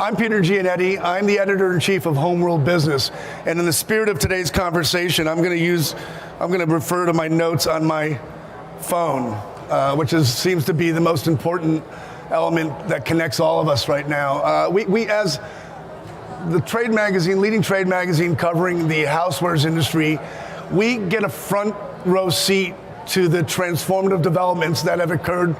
I'm Peter Giannetti. I'm the editor-in-chief of Homeworld Business. And in the spirit of today's conversation, I'm going to refer to my notes on my phone, which seems to be the most important element that connects all of us right now. We as the trade magazine, leading trade magazine covering the housewares industry, we get a front row seat to the transformative developments that have occurred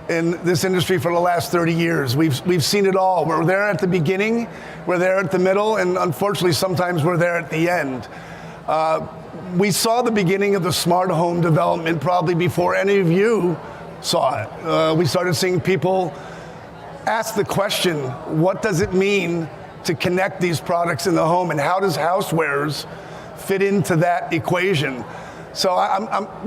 in this industry for the last 30 years. We've seen it all. We're there at the beginning, we're there at the middle, and unfortunately sometimes we're there at the end. We saw the beginning of the smart home development probably before any of you saw it. We started seeing people ask the question, what does it mean to connect these products in the home, and how does housewares fit into that equation? So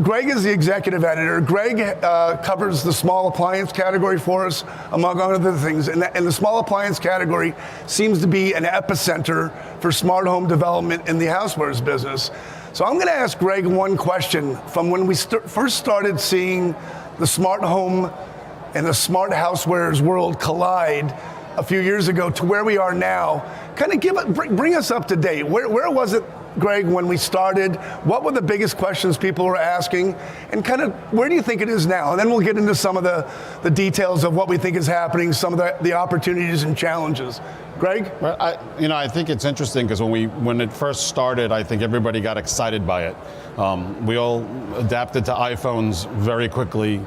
Greg is the executive editor. Greg covers the small appliance category for us, among other things. And the small appliance category seems to be an epicenter for smart home development in the housewares business. So I'm going to ask Greg one question from when we first started seeing the smart home and the smart housewares world collide a few years ago to where we are now. Kind of bring us up to date. Where was it, Greg, when we started? What were the biggest questions people were asking? And kind of where do you think it is now? And then we'll get into some of the details of what we think is happening, some of the opportunities and challenges. Greg? Well, I think it's interesting because when it first started, I think everybody got excited by it. We all adapted to iPhones very quickly,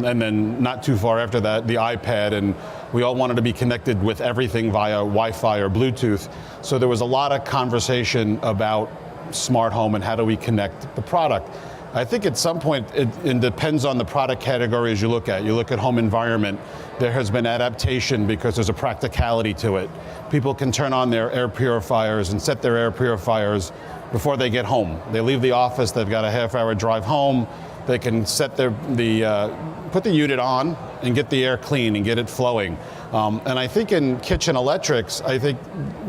and then not too far after that, the iPad, and we all wanted to be connected with everything via Wi-Fi or Bluetooth. So there was a lot of conversation about smart home and how do we connect the product. I think at some point, it depends on the product category as you look at. You look at home environment, there has been adaptation because there's a practicality to it. People can turn on their air purifiers and set their air purifiers before they get home. They leave the office, they've got a half-hour drive home, they can set put the unit on and get the air clean and get it flowing. And I think in kitchen electrics, I think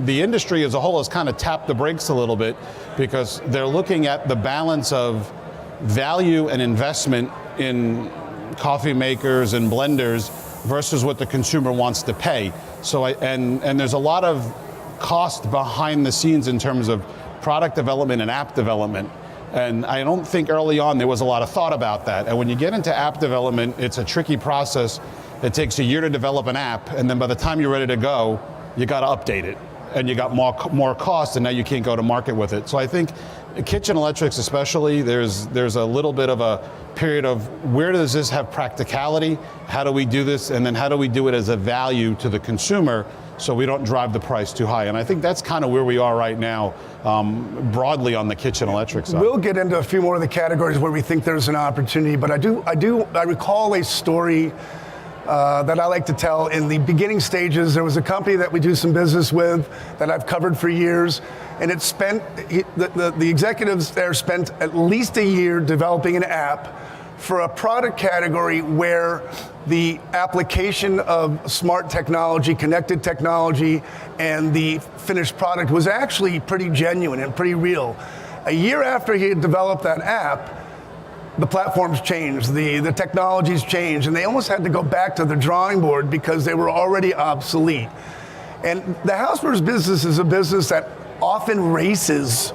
the industry as a whole has kind of tapped the brakes a little bit because they're looking at the balance of value and investment in coffee makers and blenders versus what the consumer wants to pay. So and there's a lot of cost behind the scenes in terms of product development and app development. And I don't think early on there was a lot of thought about that. And when you get into app development, it's a tricky process. It takes a year to develop an app, and then by the time you're ready to go, you got to update it. And you got more cost, and now you can't go to market with it. So I think kitchen electrics especially, there's a little bit of a period of where does this have practicality? How do we do this? And then how do we do it as a value to the consumer so we don't drive the price too high? And I think that's kind of where we are right now, broadly on the kitchen electric side. We'll get into a few more of the categories where we think there's an opportunity, but I recall a story that I like to tell. In the beginning stages, there was a company that we do some business with that I've covered for years, and the executives there spent at least a year developing an app for a product category where the application of smart technology, connected technology, and the finished product was actually pretty genuine and pretty real. A year after he had developed that app, the platforms changed, the technologies changed, and they almost had to go back to the drawing board because they were already obsolete. And the housewares business is a business that often races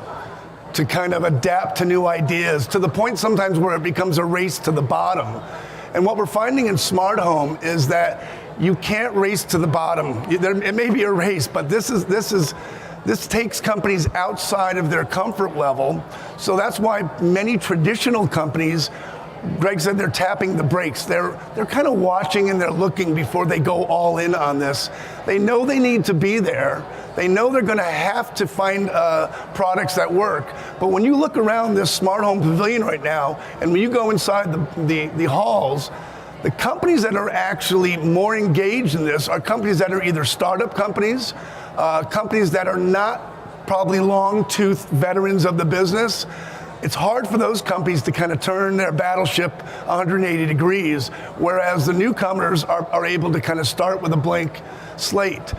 to kind of adapt to new ideas, to the point sometimes where it becomes a race to the bottom. And what we're finding in smart home is that you can't race to the bottom. It may be a race, but this takes companies outside of their comfort level. So that's why many traditional companies, Greg said, they're tapping the brakes. They're kind of watching and they're looking before they go all in on this. They know they need to be there. They know they're going to have to find products that work. But when you look around this smart home pavilion right now, and when you go inside the halls, the companies that are actually more engaged in this are companies that are either startup companies, companies that are not probably long-toothed veterans of the business. It's hard for those companies to kind of turn their battleship 180 degrees, whereas the newcomers are able to kind of start with a blank slate.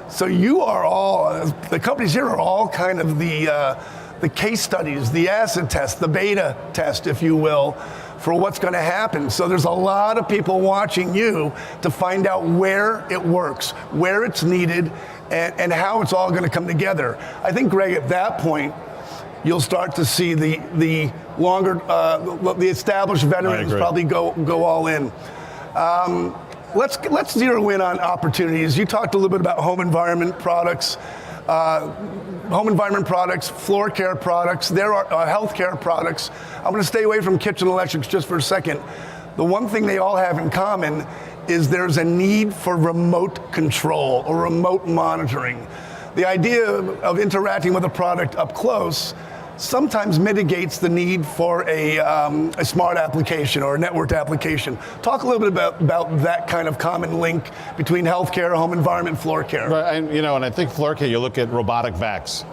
So you are all, the companies here are all kind of the case studies, the acid test, the beta test, if you will, for what's going to happen. So there's a lot of people watching you to find out where it works, where it's needed, and how it's all going to come together. I think, Greg, at that point, you'll start to see the longer, the established veterans probably go all in. Let's zero in on opportunities. You talked a little bit about home environment products, floor care products. There are healthcare products. I'm going to stay away from kitchen electrics just for a second. The one thing they all have in common is there's a need for remote control or remote monitoring. The idea of interacting with a product up close sometimes mitigates the need for a smart application or a networked application. Talk a little bit about that kind of common link between healthcare, home environment, floor care. Right, and I think floor care, you look at robotic vacs.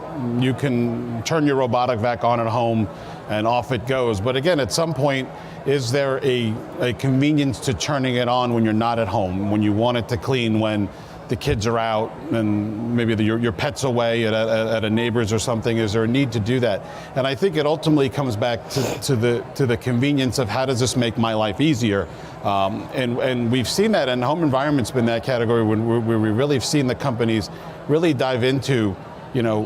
You can turn your robotic vac on at home and off it goes. But again, at some point, is there a convenience to turning it on when you're not at home, when you want it to clean, when the kids are out and maybe your pet's away at a neighbor's or something? Is there a need to do that? And I think it ultimately comes back to the convenience of how does this make my life easier? And we've seen that, and home environment's been that category where we really have seen the companies really dive into,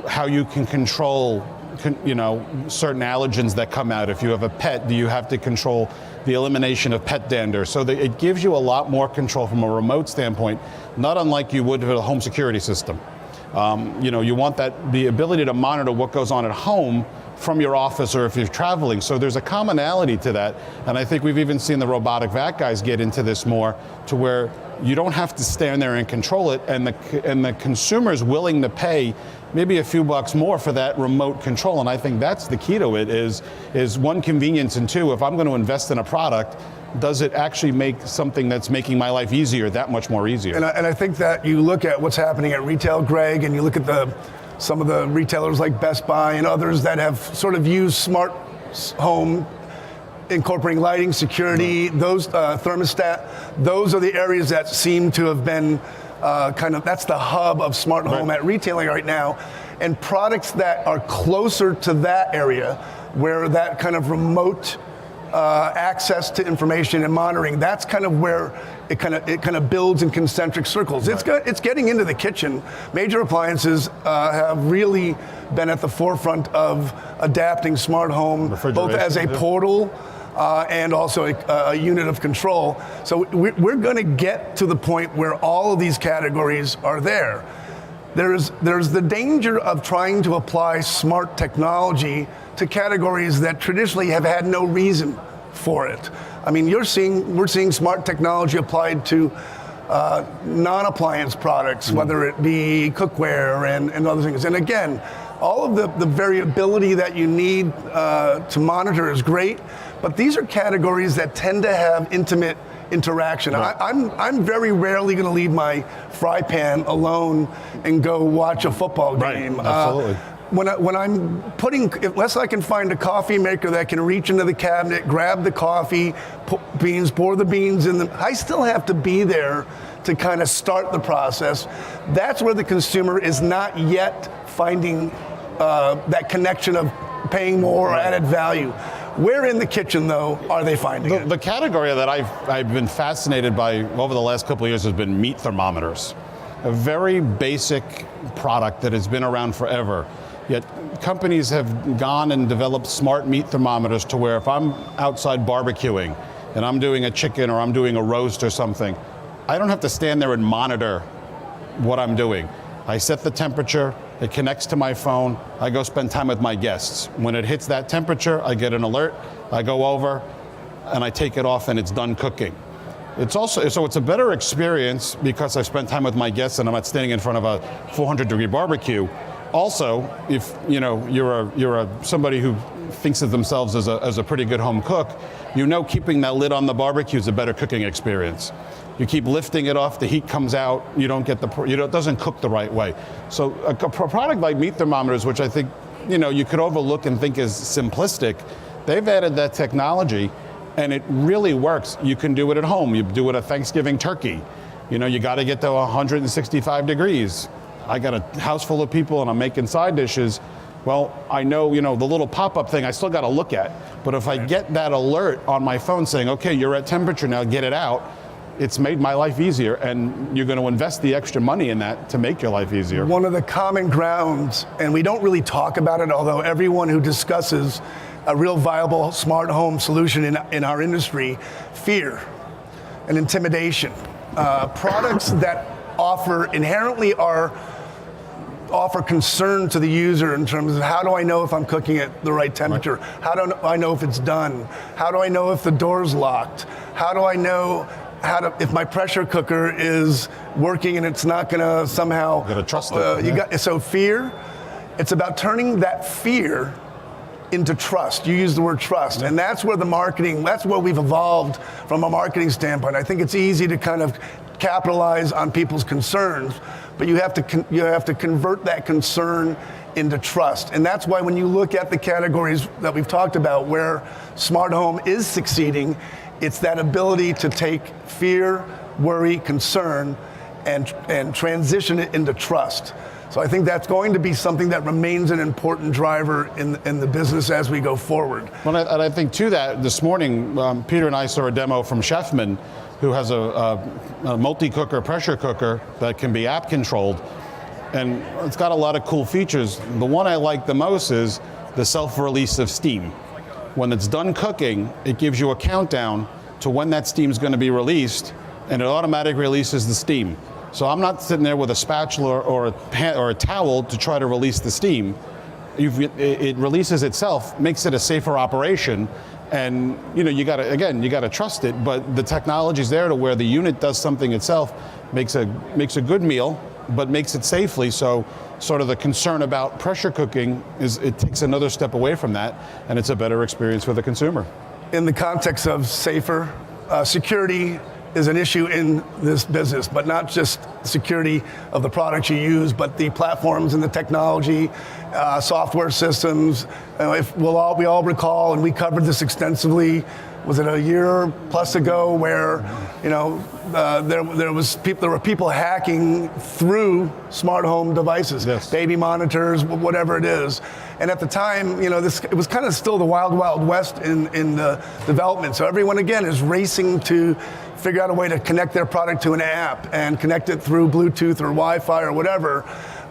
how you can control certain allergens that come out. If you have a pet, do you have to control the elimination of pet dander? So that it gives you a lot more control from a remote standpoint, not unlike you would with a home security system. You want the ability to monitor what goes on at home from your office or if you're traveling. So there's a commonality to that. And I think we've even seen the robotic vac guys get into this more, to where you don't have to stand there and control it, and the consumer's willing to pay maybe a few bucks more for that remote control. And I think that's the key to it, is one, convenience, and two, if I'm going to invest in a product, does it actually make something that's making my life easier that much more easier? And I think that you look at what's happening at retail, Greg, and you look at some of the retailers like Best Buy and others that have sort of used smart home, incorporating lighting, security, those thermostat, those are the areas that seem to have been that's the hub of smart home at retailing right now. And products that are closer to that area, where that kind of remote access to information and monitoring, that's kind of where it kind of builds in concentric circles. Right. It's getting into the kitchen. Major appliances have really been at the forefront of adapting smart home, both as a portal and also a unit of control. So we're going to get to the point where all of these categories are there. There's the danger of trying to apply smart technology to categories that traditionally have had no reason for it. I mean, we're seeing smart technology applied to non-appliance products, whether it be cookware and other things. And again, all of the variability that you need to monitor is great, but these are categories that tend to have intimate interaction. Right. I'm very rarely going to leave my fry pan alone and go watch a football game. Right. Absolutely. When I'm unless I can find a coffee maker that can reach into the cabinet, grab the coffee, pour the beans in them, I still have to be there to kind of start the process. That's where the consumer is not yet finding that connection of paying more or added value. Where in the kitchen, though, are they finding it? The category that I've been fascinated by over the last couple of years has been meat thermometers. A very basic product that has been around forever. Yet companies have gone and developed smart meat thermometers to where if I'm outside barbecuing and I'm doing a chicken or I'm doing a roast or something, I don't have to stand there and monitor what I'm doing. I set the temperature, it connects to my phone, I go spend time with my guests. When it hits that temperature, I get an alert, I go over, and I take it off and it's done cooking. It's a better experience because I spent time with my guests and I'm not standing in front of a 400-degree barbecue. Also, if you're somebody who thinks of themselves as a pretty good home cook, keeping that lid on the barbecue is a better cooking experience. You keep lifting it off, the heat comes out, you don't get it doesn't cook the right way. So a product like meat thermometers, which I think you could overlook and think is simplistic, they've added that technology and it really works. You can do it at home. You do it at Thanksgiving turkey. You got to get to 165 degrees. I got a house full of people and I'm making side dishes. Well, I know, the little pop-up thing I still got to look at. But if I get that alert on my phone saying, okay, you're at temperature now, get it out, it's made my life easier, and you're going to invest the extra money in that to make your life easier. One of the common grounds, and we don't really talk about it, although everyone who discusses a real viable smart home solution in our industry, fear and intimidation. Products that inherently offer concern to the user in terms of how do I know if I'm cooking at the right temperature? Right. How do I know if it's done? How do I know if the door's locked? How do I know if my pressure cooker is working and it's not going to somehow... You got to trust it. So fear, it's about turning that fear into trust. You use the word trust, and that's where that's where we've evolved from a marketing standpoint. I think it's easy to kind of capitalize on people's concerns, but you have to convert that concern into trust. And that's why when you look at the categories that we've talked about where smart home is succeeding, it's that ability to take fear, worry, concern, and transition it into trust. So I think that's going to be something that remains an important driver in the business as we go forward. Well, and I think to that, this morning, Peter and I saw a demo from Chefman, who has a multi-cooker pressure cooker that can be app controlled. And it's got a lot of cool features. The one I like the most is the self-release of steam. When it's done cooking, it gives you a countdown to when that steam is going to be released, and it automatically releases the steam. So I'm not sitting there with a spatula or a towel to try to release the steam. It releases itself, makes it a safer operation, and you got to trust it. But the technology's there to where the unit does something itself, makes a good meal, but makes it safely. So sort of the concern about pressure cooking it takes another step away from that, and it's a better experience for the consumer. In the context of safer, security is an issue in this business, but not just security of the products you use, but the platforms and the technology, software systems. We all recall, and we covered this extensively, was it a year plus ago, where there were people hacking through smart home devices, yes. Baby monitors, whatever it is. And at the time, it was kind of still the wild, wild west in the development. So everyone again is racing to figure out a way to connect their product to an app and connect it through Bluetooth or Wi-Fi or whatever,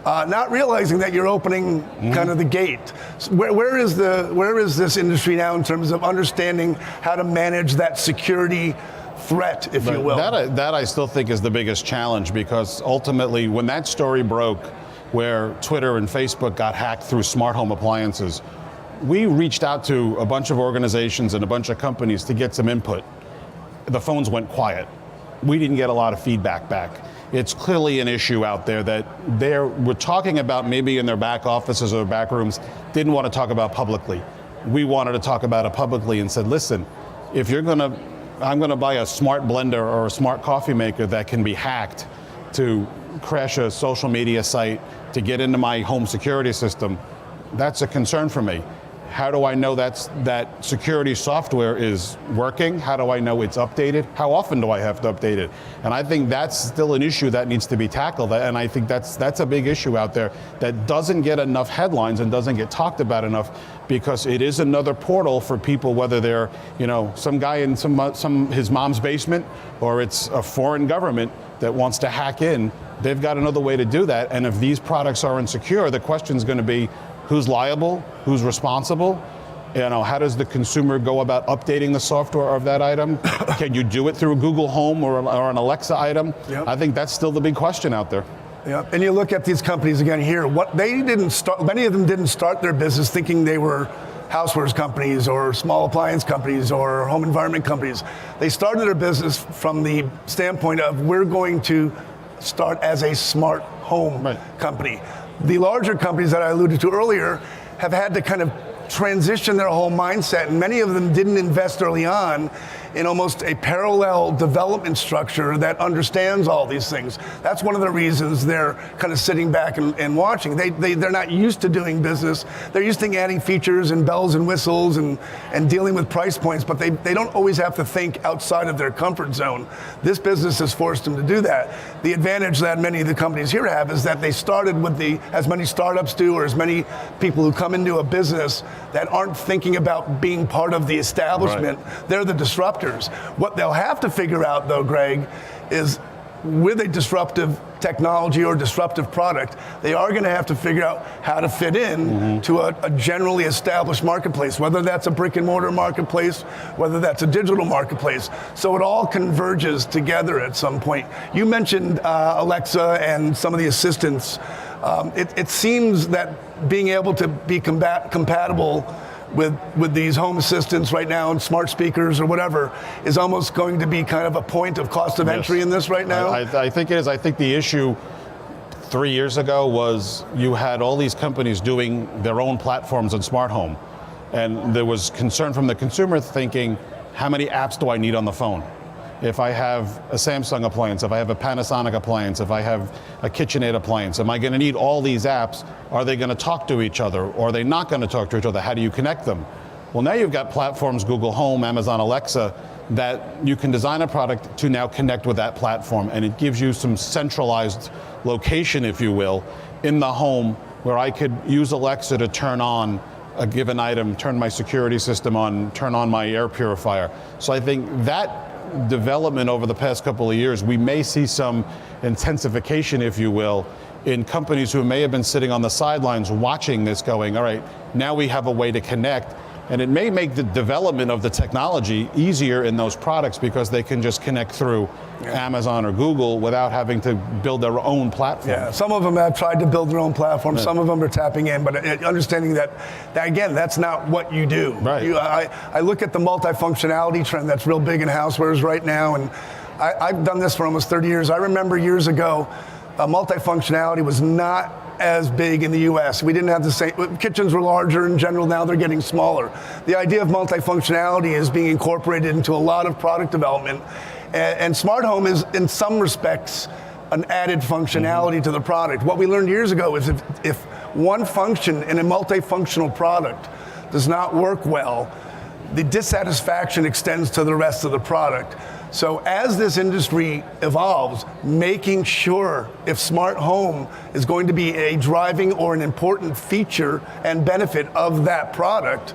not realizing that you're opening kind of the gate. So where is this industry now in terms of understanding how to manage that security threat, if you will? That I still think is the biggest challenge, because ultimately when that story broke, where Twitter and Facebook got hacked through smart home appliances, we reached out to a bunch of organizations and a bunch of companies to get some input. The phones went quiet. We didn't get a lot of feedback back. It's clearly an issue out there that we're talking about, maybe in their back offices or back rooms, didn't want to talk about publicly. We wanted to talk about it publicly and said, listen, if I'm going to buy a smart blender or a smart coffee maker that can be hacked to crash a social media site, to get into my home security system, that's a concern for me. How do I know that security software is working? How do I know it's updated? How often do I have to update it? And I think that's still an issue that needs to be tackled. And I think that's a big issue out there that doesn't get enough headlines and doesn't get talked about enough, because it is another portal for people, whether they're some guy in his mom's basement, or it's a foreign government that wants to hack in. They've got another way to do that. And if these products are insecure, the question is going to be, who's liable? Who's responsible? How does the consumer go about updating the software of that item? Can you do it through a Google Home or an Alexa item? Yep. I think that's still the big question out there. Yeah, and you look at these companies again here. Many of them didn't start their business thinking they were housewares companies or small appliance companies or home environment companies. They started their business from the standpoint of, we're going to start as a smart home company. The larger companies that I alluded to earlier have had to kind of transition their whole mindset, and many of them didn't invest early on in almost a parallel development structure that understands all these things. That's one of the reasons they're kind of sitting back and watching. They're not used to doing business. They're used to adding features and bells and whistles and dealing with price points, but they don't always have to think outside of their comfort zone. This business has forced them to do that. the advantage that many of the companies here have is that they started with as many startups do, or as many people who come into a business that aren't thinking about being part of the establishment. Right. They're the disruptors. What they'll have to figure out, though, Greg, is with a disruptive technology or disruptive product, they are going to have to figure out how to fit in to a generally established marketplace, whether that's a brick and mortar marketplace, whether that's a digital marketplace. So it all converges together at some point. You mentioned Alexa and some of the assistants. It seems that being able to be compatible with these home assistants right now and smart speakers or whatever is almost going to be kind of a point of cost of entry in this right now? I think it is. I think the issue 3 years ago was you had all these companies doing their own platforms in smart home. And there was concern from the consumer thinking, how many apps do I need on the phone? If I have a Samsung appliance, if I have a Panasonic appliance, if I have a KitchenAid appliance, am I going to need all these apps? Are they going to talk to each other, or are they not going to talk to each other? How do you connect them? Well, now you've got platforms, Google Home, Amazon Alexa, that you can design a product to now connect with that platform, and it gives you some centralized location, if you will, in the home where I could use Alexa to turn on a given item, turn my security system on, turn on my air purifier. So I think that development over the past couple of years, we may see some intensification, if you will, in companies who may have been sitting on the sidelines watching this going, all right, now we have a way to connect. And it may make the development of the technology easier in those products because they can just connect through Amazon or Google without having to build their own platform. Yeah, some of them have tried to build their own platform. Some of them are tapping in, but understanding that again, that's not what you do. Right. I look at the multifunctionality trend that's real big in housewares right now, and I've done this for almost 30 years. I remember years ago, multifunctionality was not as big in the US. We didn't have the same, kitchens were larger in general, now they're getting smaller. The idea of multifunctionality is being incorporated into a lot of product development, and smart home is in some respects an added functionality to the product. What we learned years ago is if one function in a multifunctional product does not work well, the dissatisfaction extends to the rest of the product. So as this industry evolves, making sure if smart home is going to be a driving or an important feature and benefit of that product,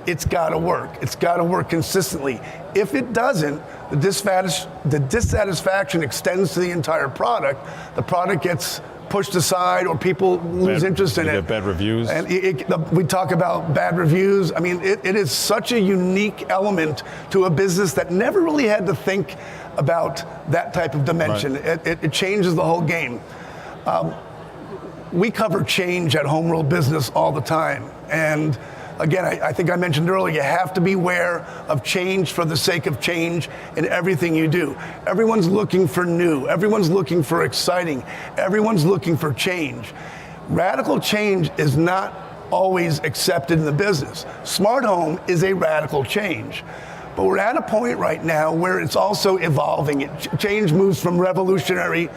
it's got to work. It's got to work consistently. If it doesn't, the dissatisfaction extends to the entire product. The product gets pushed aside, or people lose interest in it. Get bad reviews. And we talk about bad reviews. I mean, it is such a unique element to a business that never really had to think about that type of dimension. Right. It changes the whole game. We cover change at Homeworld Business all the time. And again, I think I mentioned earlier, you have to be aware of change for the sake of change in everything you do. Everyone's looking for new. Everyone's looking for exciting. Everyone's looking for change. Radical change is not always accepted in the business. Smart home is a radical change. But we're at a point right now where it's also evolving. Change moves from revolutionary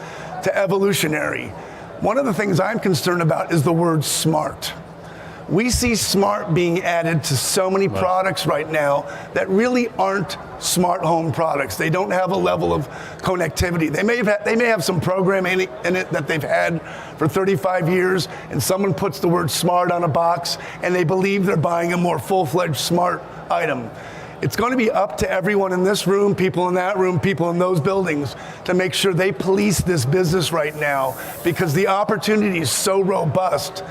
to evolutionary. One of the things I'm concerned about is the word smart. We see smart being added to so many products right now that really aren't smart home products. They don't have a level of connectivity. They may have some programming in it that they've had for 35 years, and someone puts the word smart on a box and they believe they're buying a more full-fledged smart item. It's going to be up to everyone in this room, people in that room, people in those buildings, to make sure they police this business right now, because the opportunity is so robust.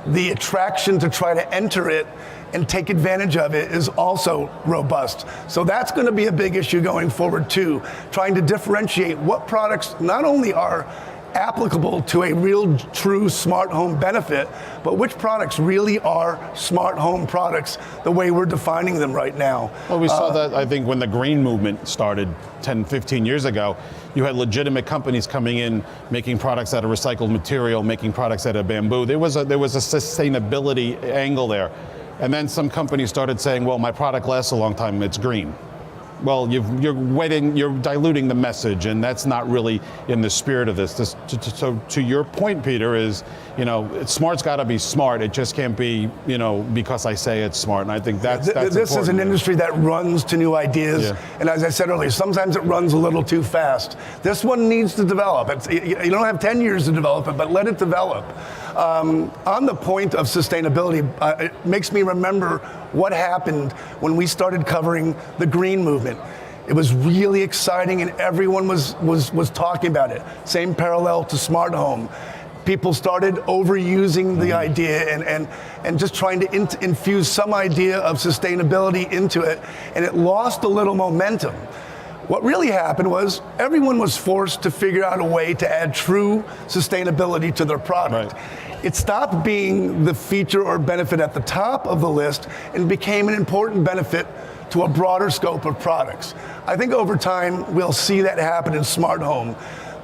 The attraction to try to enter it and take advantage of it is also robust. So that's going to be a big issue going forward too, trying to differentiate what products not only are applicable to a real true smart home benefit, but which products really are smart home products the way we're defining them right now. Well, we saw that, I think, when the green movement started 10, 15 years ago. You had legitimate companies coming in, making products out of recycled material, making products out of bamboo. There was a sustainability angle there. And then some companies started saying, well, my product lasts a long time, it's green. well, you're diluting the message, and that's not really in the spirit of this. So to your point, Peter, is, smart's got to be smart. It just can't be, because I say it's smart. And I think that's this is an industry that runs to new ideas, Yeah. and as I said earlier, sometimes it runs a little too fast. This one needs to develop. You don't have 10 years to develop it, but let it develop. On the point of sustainability, it makes me remember what happened when we started covering the green movement. It was really exciting, and everyone was talking about it. Same parallel to smart home. People started overusing the idea and just trying to infuse some idea of sustainability into it, and it lost a little momentum. What really happened was everyone was forced to figure out a way to add true sustainability to their product. Right. It stopped being the feature or benefit at the top of the list and became an important benefit to a broader scope of products. I think over time we'll see that happen in smart home.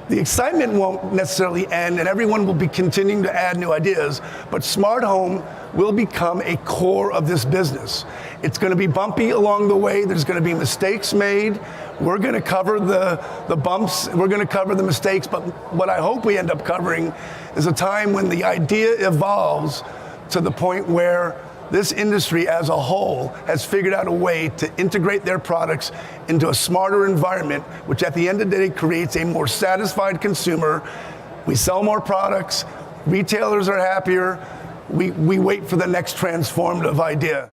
The excitement won't necessarily end, and everyone will be continuing to add new ideas, but smart home will become a core of this business. It's going to be bumpy along the way. There's going to be mistakes made. We're going to cover the bumps. We're going to cover the mistakes, but what I hope we end up covering is a time when the idea evolves to the point where this industry as a whole has figured out a way to integrate their products into a smarter environment, which at the end of the day creates a more satisfied consumer. We sell more products, retailers are happier, we wait for the next transformative idea.